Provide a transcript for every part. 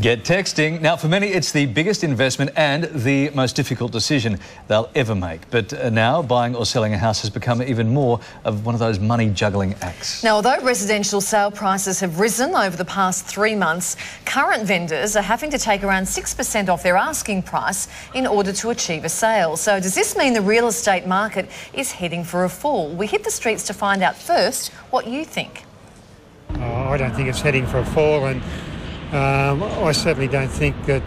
Get texting. Now, for many, it's the biggest investment and the most difficult decision they'll ever make. But now, buying or selling a house has become even more of one of those money-juggling acts. Now, although residential sale prices have risen over the past 3 months, current vendors are having to take around 6% off their asking price in order to achieve a sale. So does this mean the real estate market is heading for a fall? We hit the streets to find out first what you think. I don't think it's heading for a fall, and I certainly don't think that,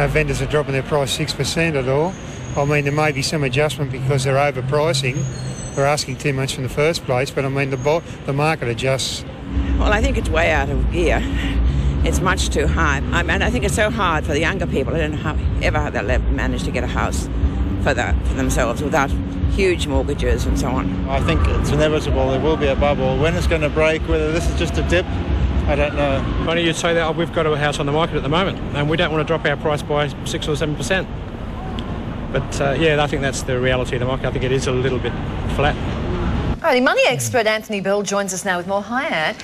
vendors are dropping their price 6% at all. I mean, there may be some adjustment because they're overpricing. They're asking too much in the first place, but I mean, the market adjusts. Well, I think it's way out of gear. It's much too high. I mean, I think it's so hard for the younger people. I don't know how they'll manage to get a house for themselves without huge mortgages and so on. I think it's inevitable there will be a bubble. When it's going to break, whether this is just a dip, I don't know. Funny you say that. We've got a house on the market at the moment and we don't want to drop our price by 6 or 7%. But yeah, I think that's the reality of the market. I think it is a little bit flat. Alrighty, money expert Anthony Bell joins us now with more. Hi, Ant.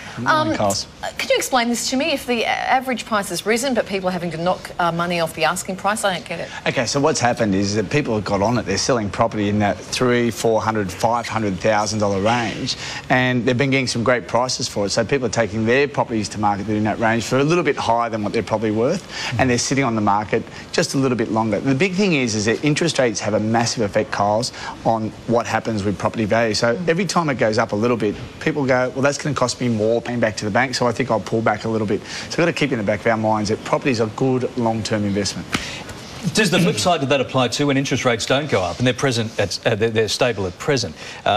Can you explain this to me? If the average price has risen, but people are having to knock money off the asking price, I don't get it. Okay, so what's happened is that people have got on it. They're selling property in that $300,000, $400,000, $500,000 range, and they've been getting some great prices for it. So people are taking their properties to market in that range for a little bit higher than what they're probably worth, and they're sitting on the market just a little bit longer. The big thing is that interest rates have a massive effect, Kyles, on what happens with property value. So every time it goes up a little bit, people go, well, that's going to cost me more paying back to the bank, so I think I'll pull back a little bit. So we've got to keep in the back of our minds that property is a good long-term investment. Does the flip side of that apply too when interest rates don't go up and they're stable at present?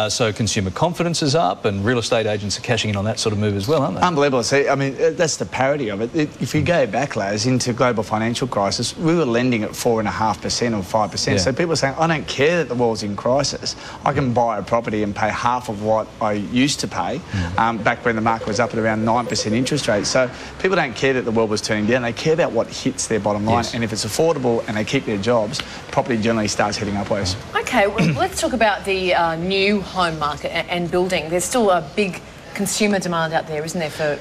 So consumer confidence is up and real estate agents are cashing in on that sort of move as well, aren't they? Unbelievable. See, I mean, that's the parody of it. If you go back, Laz, into global financial crisis, we were lending at 4.5% or 5%. Yeah. So people are saying, I don't care that the world's in crisis. I can buy a property and pay half of what I used to pay back when the market was up at around 9% interest rates. So people don't care that the world was turning down. They care about what hits their bottom line. Yes. And if it's affordable and they keep their jobs, property generally starts heading upwards. Okay, well, let's talk about the new home market and building. There's still a big consumer demand out there, isn't there, for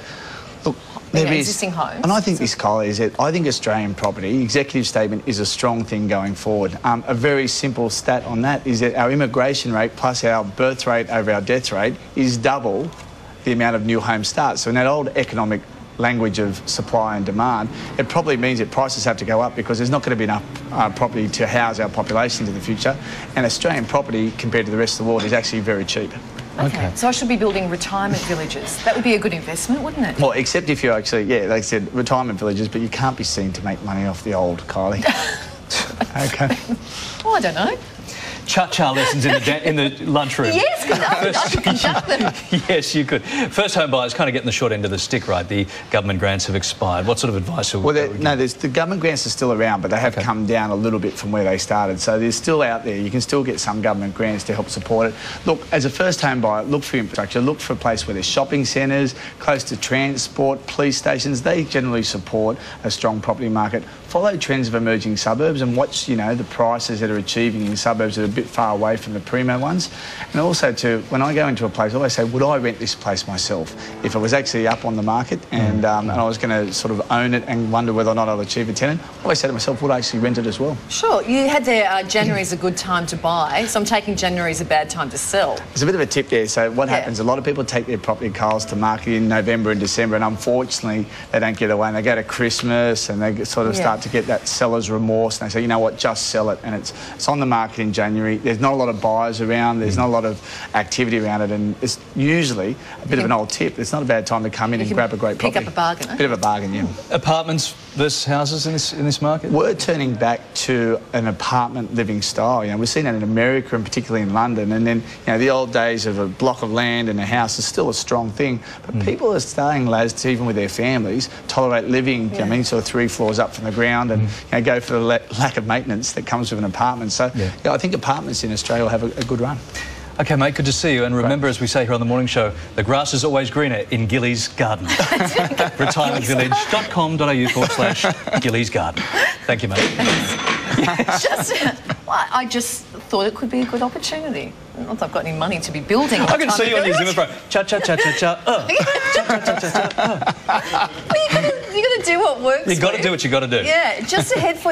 existing homes? And I think this, Kyle, is it. I think Australian property executive statement is a strong thing going forward. A very simple stat on that is that our immigration rate plus our birth rate over our death rate is double the amount of new home starts. So in that old economic language of supply and demand, it probably means that prices have to go up because there's not going to be enough property to house our population into the future. And Australian property, compared to the rest of the world, is actually very cheap. Okay, so I should be building retirement villages. That would be a good investment, wouldn't it? Well, except if you actually, yeah, like I said, retirement villages, but you can't be seen to make money off the old, Kylie. Okay. Well, I don't know. Cha-cha lessons in the lunchroom. Yes, I could conduct them. Yes, you could. First home buyers kind of getting the short end of the stick, right? The government grants have expired. What sort of advice would we no, the government grants are still around, but they have come down a little bit from where they started. So they're still out there. You can still get some government grants to help support it. Look, as a first home buyer, look for infrastructure. Look for a place where there's shopping centres, close to transport, police stations. They generally support a strong property market. Follow trends of emerging suburbs and watch, the prices that are achieving in suburbs that are a bit far away from the primo ones. And also, when I go into a place, I always say, would I rent this place myself? If it was actually up on the market and I was going to sort of own it and wonder whether or not I'd achieve a tenant, I always say to myself, would I actually rent it as well? Sure. You had there, January's a good time to buy, so I'm taking January's a bad time to sell. There's a bit of a tip there. So what happens, a lot of people take their property Kyles to market in November and December, and unfortunately they don't get away, and they go to Christmas and they sort of start to get that seller's remorse, and they say, you know what, just sell it. And it's on the market in January. There's not a lot of buyers around, there's not a lot of activity around it, and it's usually a bit of an old tip. It's not a bad time to come in and grab a great property. Pick up a bargain, eh? Bit of a bargain, yeah. Apartments versus houses in this market? We're turning back to an apartment living style. We've seen that in America and particularly in London, and then the old days of a block of land and a house is still a strong thing, but people are starting, Laz, to, even with their families, tolerate living, sort of 3 floors up from the ground and go for the lack of maintenance that comes with an apartment. So I think apartments in Australia will have a good run. Okay, mate, good to see you. And remember, as we say here on the morning show, the grass is always greener in Gillies Garden. retirementvillage.com.au/Gillies Garden. Thank you, mate. I just thought it could be a good opportunity. Not that I've got any money to be building. I can see you on your Zimmer phone. Cha-cha-cha-cha-cha. Well, you could You got to do what works. You got to do what you got to do. Yeah, just ahead for